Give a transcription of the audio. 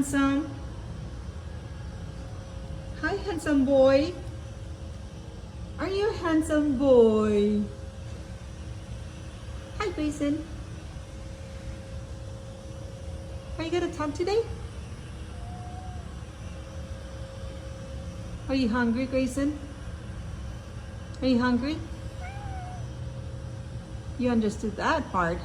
handsome? Hi, handsome boy. Are you a handsome boy? Hi, Grayson. Are you gonna talk today? Are you hungry, Grayson? Are you hungry? You understood that part.